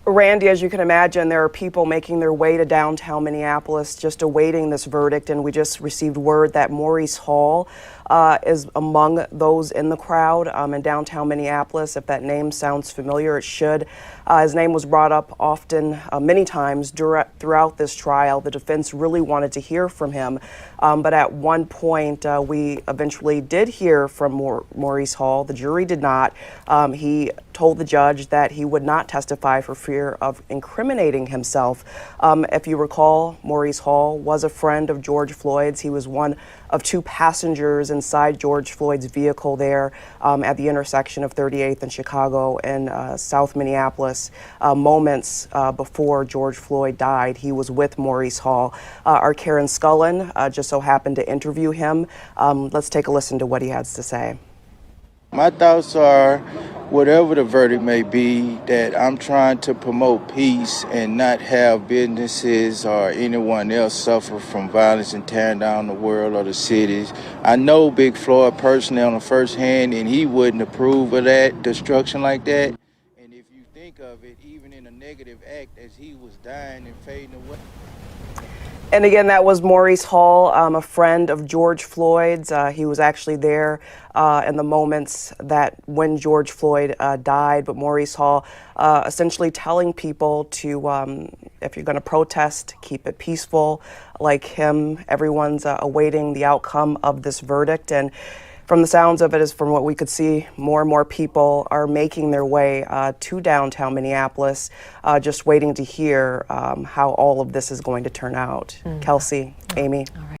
Randy, as you can imagine, there are people making their way to downtown Minneapolis just awaiting this verdict, and we just received word that Maurice Hall is among those in the crowd in downtown Minneapolis. If that name sounds familiar, it should. His name was brought up often, many times throughout this trial. The defense really wanted to hear from him, but at one point we eventually did hear from Maurice Hall. The jury did not. He told the judge that he would not testify for fear of incriminating himself. If you recall, Maurice Hall was a friend of George Floyd's. He was one of two passengers inside George Floyd's vehicle there at the intersection of 38th and Chicago in South Minneapolis. Moments before George Floyd died, he was with Maurice Hall. Our Karen Scullen just so happened to interview him. Let's take a listen to what he has to say. My thoughts are, whatever the verdict may be, that I'm trying to promote peace and not have businesses or anyone else suffer from violence and tearing down the world or the cities. I know Big Floyd personally on the first hand, and he wouldn't approve of that destruction like that. And if you think of it, even in a negative act, as he was dying and fading away. And again, that was Maurice Hall, a friend of George Floyd's. He was actually there in the moments that when George Floyd died. But Maurice Hall essentially telling people to, if you're going to protest, keep it peaceful. Like him, everyone's awaiting the outcome of this verdict. And from the sounds of it, is from what we could see, more and more people are making their way to downtown Minneapolis, just waiting to hear how all of this is going to turn out. Kelsey, Amy. All right.